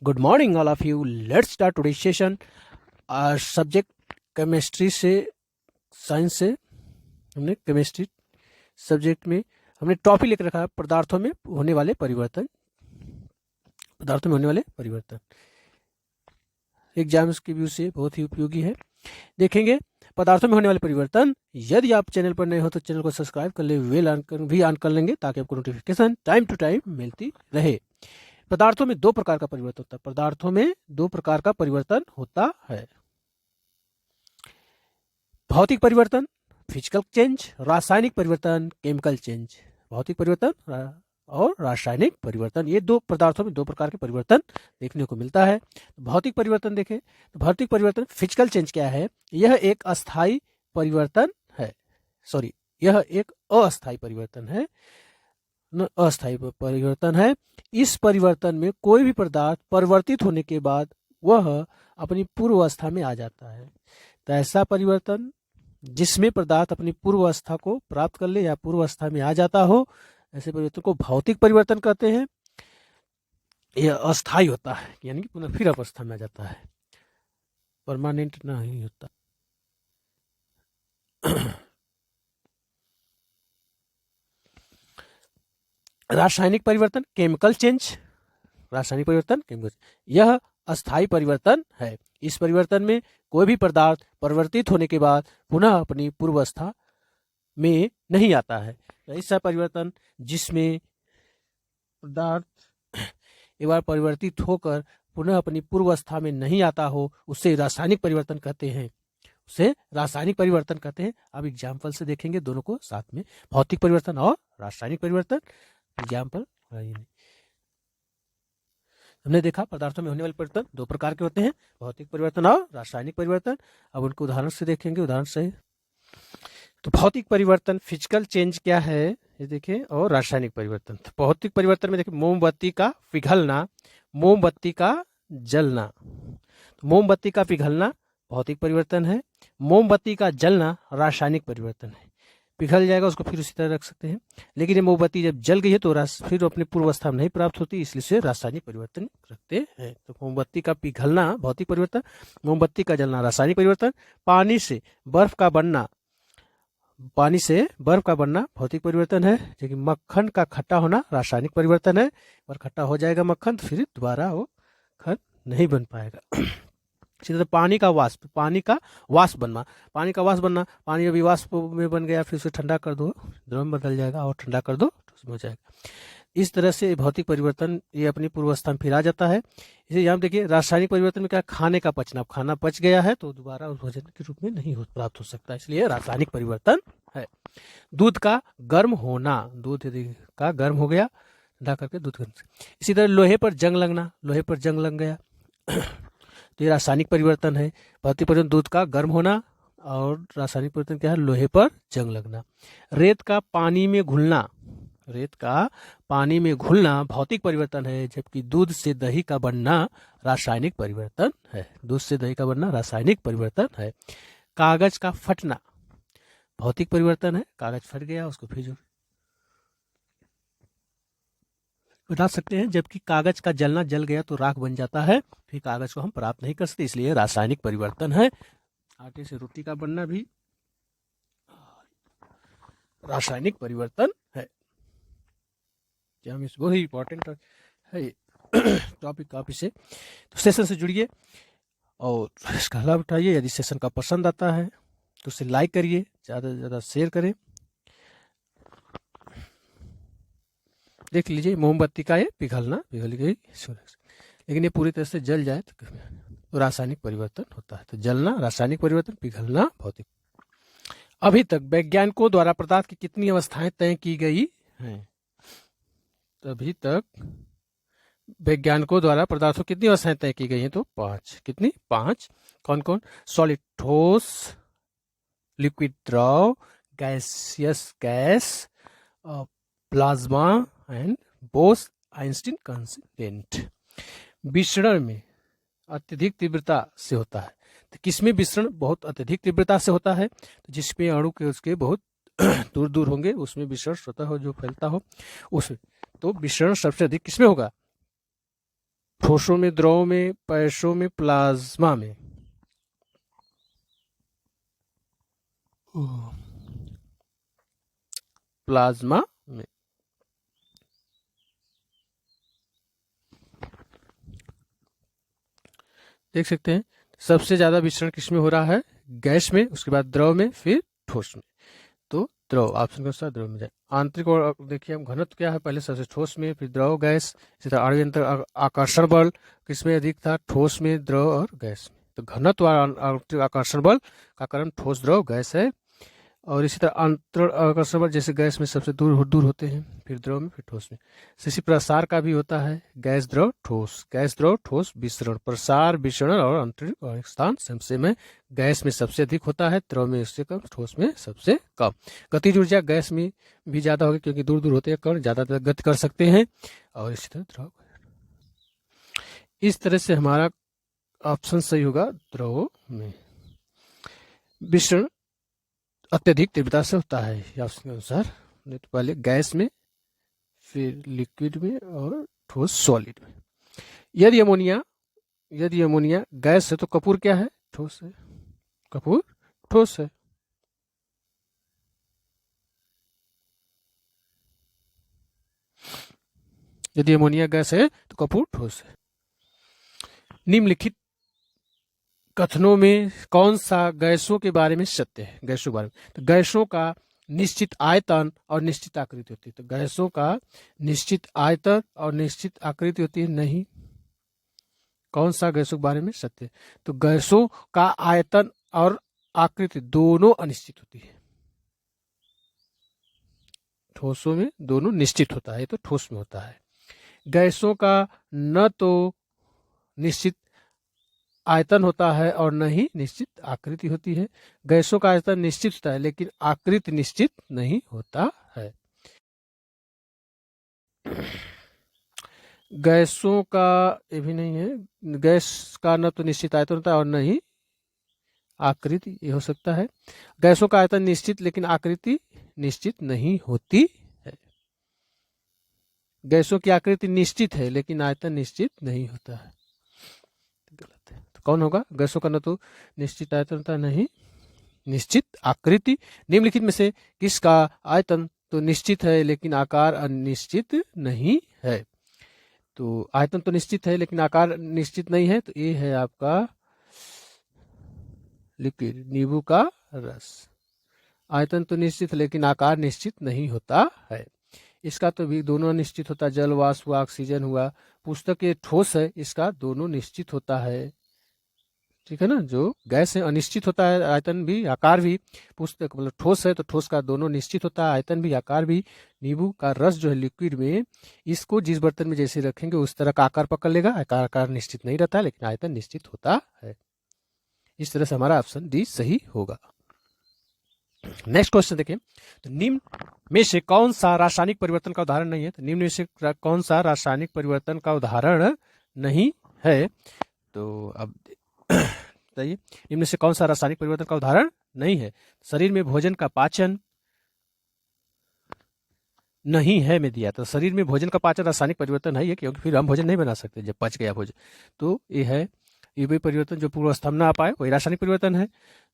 Good morning all of you. Let's start today session. Subject chemistry से, science से हमने chemistry subject में हमने टॉपिक लेकर रखा है पदार्थों में होने वाले परिवर्तन। पदार्थों में होने वाले परिवर्तन एग्जाम्स के व्यू से बहुत ही उपयोगी है। देखेंगे पदार्थों में होने वाले परिवर्तन। यदि आप चैनल पर नए हो तो चैनल को सब्सक्राइब कर ले, भी ऑन कर लेंगे ताकि आपको नोटिफिकेशन टाइम टू टाइम मिलती रहे। पदार्थों में दो प्रकार का परिवर्तन होता है। पदार्थों में दो प्रकार का परिवर्तन होता है। भौतिक परिवर्तन फिजिकल चेंज, रासायनिक परिवर्तन केमिकल चेंज। भौतिक परिवर्तन और रासायनिक परिवर्तन, ये दो पदार्थों में दो प्रकार के परिवर्तन देखने को मिलता है। भौतिक परिवर्तन देखें तो भौतिक परिवर्तन फिजिकल चेंज क्या है? यह एक अस्थायी परिवर्तन है। यह एक अस्थायी परिवर्तन है। अस्थायी परिवर्तन है। इस परिवर्तन में कोई भी पदार्थ परिवर्तित होने के बाद वह अपनी पूर्व अवस्था में आ जाता है। तो ऐसा परिवर्तन जिसमें पदार्थ अपनी पूर्व अवस्था को प्राप्त कर ले या पूर्व अवस्था में आ जाता हो, ऐसे परिवर्तन को भौतिक परिवर्तन कहते हैं। यह अस्थायी होता है, यानी कि पुनः फिर अवस्था में आ जाता है, परमानेंट नहीं होता। रासायनिक परिवर्तन केमिकल चेंज। रासायनिक परिवर्तन केमिकल, यह अस्थायी परिवर्तन है। इस परिवर्तन में कोई भी पदार्थ परिवर्तित होने के बाद पुनः अपनी पूर्व अवस्था में नहीं आता है। ऐसा परिवर्तन जिसमें पदार्थ एक बार परिवर्तित होकर पुनः अपनी पूर्व अवस्था में नहीं आता हो, उससे रासायनिक परिवर्तन कहते हैं। उसे रासायनिक परिवर्तन कहते हैं। अब एग्जाम्पल से देखेंगे दोनों को साथ में, भौतिक परिवर्तन और रासायनिक परिवर्तन। एग्जाम्पल हमने देखा पदार्थों में होने वाले परिवर्तन दो प्रकार के होते हैं, भौतिक परिवर्तन और रासायनिक परिवर्तन। अब उनको उदाहरण से देखेंगे। उदाहरण से तो भौतिक परिवर्तन फिजिकल चेंज क्या है ये देखें, और रासायनिक परिवर्तन। तो भौतिक परिवर्तन में देखें मोमबत्ती का पिघलना, मोमबत्ती का जलना। तो मोमबत्ती का पिघलना भौतिक परिवर्तन है, मोमबत्ती का जलना रासायनिक परिवर्तन है। पिघल जाएगा उसको फिर उसी तरह रख सकते हैं, लेकिन ये मोमबत्ती जब जल गई है तो फिर अपनी पूर्व अवस्था में नहीं प्राप्त होती, इसलिए से रासायनिक परिवर्तन रखते हैं। तो मोमबत्ती का पिघलना भौतिक परिवर्तन, मोमबत्ती का जलना रासायनिक परिवर्तन। पानी से बर्फ का बनना, पानी से बर्फ का बनना भौतिक परिवर्तन है। लेकिन मक्खन का खट्टा होना रासायनिक परिवर्तन है। और खट्टा हो जाएगा मक्खन तो फिर दोबारा वो मक्खन नहीं बन पाएगा। इसी तरह पानी का वाष्प, पानी का वाष्प बनना, पानी का वाष्प बनना, पानी अभी वाष्प में बन गया फिर उसे ठंडा कर दो, द्रव में बदल जाएगा, और ठंडा कर दो तो उसमें हो जाएगा। इस तरह से भौतिक परिवर्तन ये अपनी पूर्व अवस्था में फिर आ जाता है। इसे यहाँ देखिए रासायनिक परिवर्तन में क्या, खाने का पचना, खाना पच गया है तो दोबारा उस भोजन के रूप में नहीं प्राप्त हो सकता, इसलिए रासायनिक परिवर्तन है। दूध का गर्म होना, दूध का गर्म हो गया ठंडा करके दूध गर्म। इसी तरह लोहे पर जंग लगना, लोहे पर जंग लग गया तो ये रासायनिक परिवर्तन है। भौतिक परिवर्तन दूध का गर्म होना, और रासायनिक परिवर्तन क्या है, लोहे पर जंग लगना। रेत का पानी में घुलना, रेत का पानी में घुलना भौतिक परिवर्तन है, जबकि दूध से दही का बनना रासायनिक परिवर्तन है। दूध से दही का बनना रासायनिक परिवर्तन है। कागज का फटना भौतिक परिवर्तन है, कागज फट गया उसको फिर बता सकते हैं, जबकि कागज का जलना, जल गया तो राख बन जाता है, फिर कागज को हम प्राप्त नहीं कर सकते, इसलिए रासायनिक परिवर्तन है। आटे से रोटी का बनना भी रासायनिक परिवर्तन है। क्या बहुत ही इंपॉर्टेंट है टॉपिक काफी से। तो सेशन से जुड़िए और इसका लाभ उठाइए। यदि सेशन का पसंद आता है तो उसे लाइक करिए, ज़्यादा से ज़्यादा शेयर करें। देख लीजिए मोमबत्ती का ये पिघलना, पिघल गई, लेकिन ये पूरी तरह से जल जाए तो रासायनिक परिवर्तन होता है। तो जलना रासायनिक परिवर्तन, पिघलना भौतिक। अभी तक वैज्ञानिकों द्वारा पदार्थ की कितनी अवस्थाएं तय की गई हैं? तो अभी तक वैज्ञानिकों द्वारा पदार्थों की कितनी अवस्थाएं तय की गई हैं? तो 5। कितनी? 5। कौन कौन? सॉलिड ठोस, लिक्विड द्रव, gaseous gas, plasma and boss Einstein constant. विसरण में अत्यधिक तीव्रता से होता है। तो किसमें विसरण बहुत अत्यधिक तीव्रता से होता है? तो जिसमें अणु के उसके बहुत दूर दूर होंगे उसमें विसरण स्वतः हो, जो फैलता हो उसमें। तो विसरण सबसे अधिक किसमें होगा? ठोसों में, द्रव में, पैसों में, प्लाज्मा में। प्लाज्मा में। देख सकते हैं सबसे ज्यादा विसरण किसमें हो रहा है? गैस में, उसके बाद द्रव में, फिर ठोस में। तो द्रव, ऑप्शन के अनुसार द्रव में जाए। आंतरिक और देखिए हम घनत्व क्या है, पहले सबसे ठोस में, फिर द्रव, गैस। इसी तरह आणविक अंतर आकर्षण बल किसमें अधिक था? ठोस में, द्रव और गैस में। तो घनत्व और आंतरिक आकर्षण बल का कारण ठोस, द्रव, गैस है। और इसी तरह अंतरण आकर्षण बल जैसे गैस में सबसे दूर होते हैं, फिर द्रव में, फिर ठोस में। इसी प्रसार का भी होता है, गैस, द्रव, ठोस, गैस, द्रव, ठोस, विसरण। प्रसार, विसरण और अंतरिक्ष स्थान सबसे में गैस में सबसे अधिक होता है, द्रव में उससे कम, ठोस में सबसे कम। गतिज ऊर्जा गैस में भी ज्यादा होगी क्योंकि दूर होते हैं कण, ज्यादा गति कर सकते हैं। और इसी तरह द्रव, इस तरह से हमारा ऑप्शन सही होगा द्रव में। विसरण अत्यधिक तीव्रता से होता है ऑप्शन के अनुसार। नहीं तो पहले गैस में, फिर लिक्विड में और ठोस, सॉलिड में। यदि अमोनिया गैस है तो कपूर क्या है? ठोस है। कपूर ठोस है। यदि अमोनिया गैस है तो कपूर ठोस है। निम्नलिखित कथनों में कौन सा गैसों के बारे में सत्य है? गैसों के बारे में, तो गैसों का निश्चित आयतन और निश्चित आकृति होती है। तो गैसों का निश्चित आयतन और निश्चित आकृति होती है, नहीं। कौन सा गैसों के बारे में सत्य है? तो गैसों का आयतन और आकृति दोनों अनिश्चित होती है। ठोसों में दोनों निश्चित होता है, तो ठोस में होता है। गैसों का न तो निश्चित आयतन होता है और न ही निश्चित आकृति होती है। गैसों का आयतन निश्चित होता है लेकिन आकृति निश्चित नहीं होता है। गैसों का ये भी नहीं है, गैस का न तो निश्चित आयतन होता है और न ही आकृति, ये हो सकता है। गैसों का आयतन निश्चित लेकिन आकृति निश्चित नहीं होती है। गैसों की आकृति निश्चित है लेकिन आयतन निश्चित नहीं होता है, गलत है। तो कौन होगा? गैसों का न तो निश्चित आयतन होता है, नहीं निश्चित आकृति। निम्नलिखित में से किसका आयतन तो निश्चित है लेकिन आकार अनिश्चित नहीं है? तो आयतन तो निश्चित है लेकिन आकार निश्चित नहीं है, तो ये है आपका लिक्विड, नींबू का रस। आयतन तो निश्चित है लेकिन आकार निश्चित नहीं होता है। इसका तो भी दोनों निश्चित होता है, जल, वाष्प हुआ, ऑक्सीजन हुआ। पुस्तक ये ठोस है, इसका दोनों निश्चित होता है, ठीक है ना। जो गैस है अनिश्चित होता है, आयतन भी आकार भी। पुस्तक मतलब ठोस है तो ठोस का दोनों निश्चित होता है, आयतन भी आकार भी। नींबू का रस जो है लिक्विड में, इसको जिस बर्तन में जैसे रखेंगे उस तरह का आकार पकड़ लेगा। आकार निश्चित नहीं रहता लेकिन आयतन निश्चित होता है। इस तरह से हमारा ऑप्शन डी सही होगा। नेक्स्ट क्वेश्चन देखें, तो निम्न में से कौन सा रासायनिक परिवर्तन का उदाहरण नहीं है? तो निम्न में से कौन सा रासायनिक परिवर्तन का उदाहरण नहीं है? तो अब बताइए, निम्न में से कौन सा रासायनिक परिवर्तन का उदाहरण नहीं है? शरीर में भोजन का पाचन नहीं है में दिया, तो शरीर में भोजन का पाचन रासायनिक परिवर्तन है, क्योंकि फिर हम भोजन नहीं बना सकते जब पच गया भोजन। तो ये है, ये भी परिवर्तन जो पूर्व अवस्था में ना आ पाए वही रासायनिक परिवर्तन है।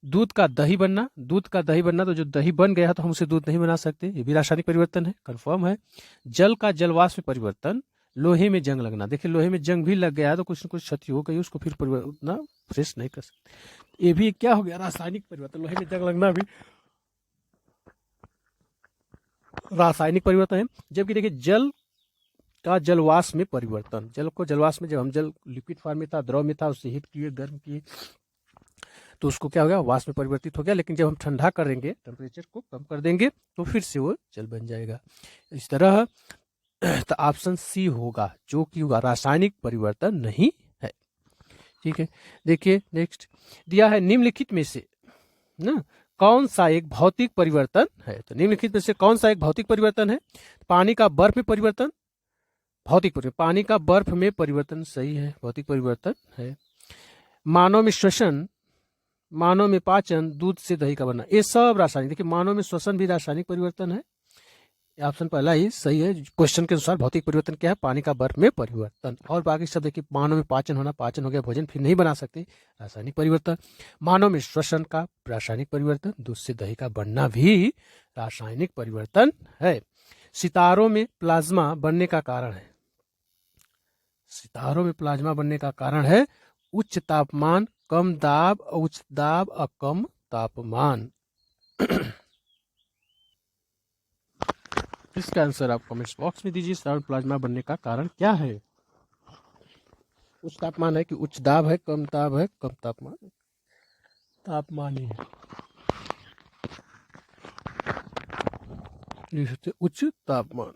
दूध का दही बनना तो जो दही बन गया तो हम उसे दूध नहीं बना सकते, ये भी रासायनिक परिवर्तन है, कंफर्म है। जल का जलवाष्प में परिवर्तन, लोहे में जंग लगना, देखिए लोहे में जंग भी लग गया तो कुछ न कुछ क्षति हो गई, उसको फिर उतना फ्रेश नहीं कर सकते। ये भी क्या हो गया? रासायनिक परिवर्तन। लोहे में जंग लगना भी रासायनिक परिवर्तन है। जबकि देखिए जल का जलवाष्प में परिवर्तन, जल को जलवाष्प में, जब हम जल लिक्विड फॉर्म में था, द्रव में था, उससे हीट किए, गर्म किए तो उसको क्या हो गया? वाष्प में परिवर्तित हो गया। लेकिन जब हम ठंडा करेंगे, टेम्परेचर को कम कर देंगे तो फिर से वो जल बन जाएगा। इस तरह तो ऑप्शन सी होगा, जो कि होगा रासायनिक परिवर्तन नहीं है, ठीक है। देखिए नेक्स्ट दिया है, निम्नलिखित में से ना कौन सा एक भौतिक परिवर्तन है? तो निम्नलिखित में से कौन सा एक भौतिक परिवर्तन है? पानी का बर्फ में परिवर्तन, भौतिक परिवर्तन। पानी का बर्फ में परिवर्तन सही है, भौतिक परिवर्तन है। मानव में श्वसन, मानव में पाचन, दूध से दही का बनना, ये सब रासायनिक। देखिए मानव में श्वसन भी रासायनिक परिवर्तन है, ऑप्शन पहला ही सही है। क्वेश्चन के अनुसार भौतिक परिवर्तन क्या है? पानी का बर्फ में परिवर्तन। और बाकी सब देखिए, मानव में पाचन होना, पाचन हो गया, भोजन फिर नहीं बना सकते, रासायनिक परिवर्तन। मानव में श्वसन का रासायनिक परिवर्तन, दूध से दही का बनना भी रासायनिक परिवर्तन है। सितारों में प्लाज्मा बनने का कारण है, सितारों में प्लाज्मा बनने का कारण है उच्च तापमान, कम दाब, उच्च दाब और कम तापमान। इसका आंसर आप कमेंट्स बॉक्स में दीजिए। सितारों में प्लाज्मा बनने का कारण क्या है? उच्च तापमान है कि उच्च दाब है, कम दाब है, कम तापमान? तापमान ही है, लिख सकते उच्च तापमान।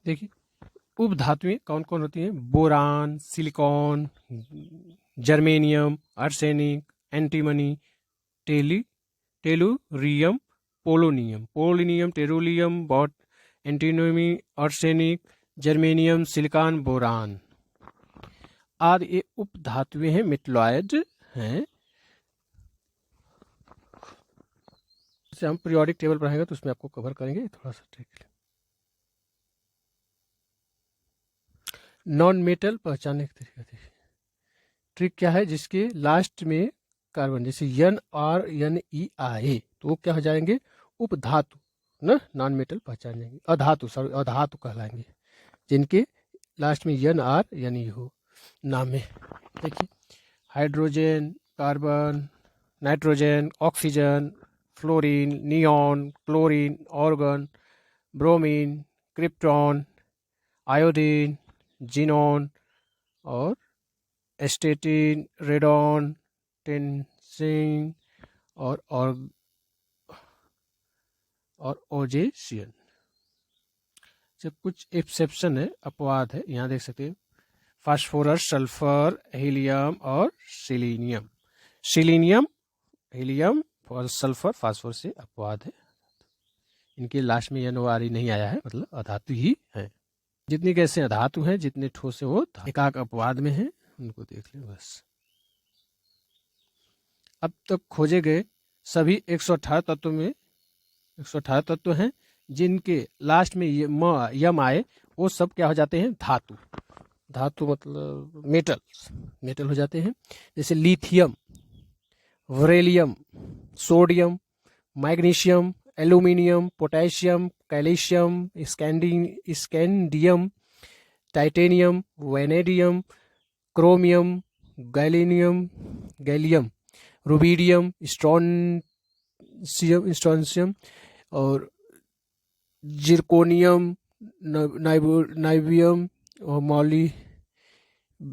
देखिए, उपधातुएं कौन कौन होती हैं? Boron, silicon, germanium, arsenic, antimony, tellurium, polonium, tellurium, बॉट, antimony, arsenic, germanium, silicon, boron आदि ये उपधातुएं हैं, मेटलॉयड हैं। जैसे हम पीरियोडिक टेबल पढ़ाएंगे तो उसमें आपको कवर करेंगे थोड़ा सा ट्रिक। नॉन मेटल पहचानने का तरीका देखिए, ट्रिक क्या है? जिसके लास्ट में कार्बन, जैसे यन आर एन ई आए, तो वो क्या हो जाएंगे? उपधातु ना, नॉन मेटल पहचान जाएंगे। अधातु, सॉरी, अधातु कहलाएंगे जिनके लास्ट में यन आर एन ई हो नाम में। देखिए, hydrogen, carbon, nitrogen, oxygen, fluorine, neon, chlorine, organ, bromine, krypton, iodine, xenon और एस्टेटिन, रेडॉन, टेंसिन और ओजेसियन। जब कुछ एक्सेप्शन है, अपवाद है, यहाँ देख सकते हैं, फास्फोरस, सल्फर, हीलियम और सिलीनियम। सिलीनियम, हीलियम और सल्फर फास्फोरस से अपवाद है, इनके लास्ट में एन-ओ-आर-ई नहीं आया है, मतलब अधातु ही है। जितनी गैसें अधातु हैं, जितने ठोस है वो एकाक अपवाद में है, उनको देख लें बस। अब तक खोजे गए सभी 118 तत्वों में 118 तत्व हैं, जिनके लास्ट में यम आए वो सब क्या हो जाते हैं? धातु। धातु मतलब मेटल हो जाते हैं। जैसे lithium, beryllium, sodium, magnesium, aluminium, potassium, calcium, scandium, titanium, vanadium, chromium, gallium, rubidium, strontium और जिरकोनियम, नाइबियम और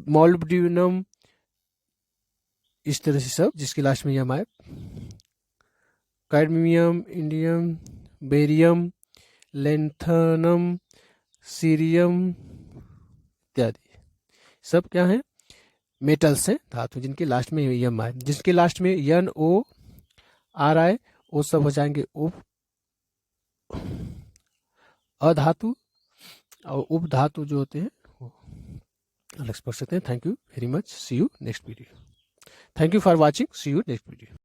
मोलिब्डेनम, इस तरह से सब जिसके लास्ट में यम आए। Cadmium, indium, barium, lanthanum, cerium इत्यादि सब क्या है? मेटल्स हैं, धातु, जिनके लास्ट में यम आए। जिसके लास्ट में एन ओ आर आए वो सब हो जाएंगे उप अधातु, और उपधातु जो होते हैं वो अलग से पढ़ सकते हैं। Thank you very much, see you next video. Thank you for watching, see you next video.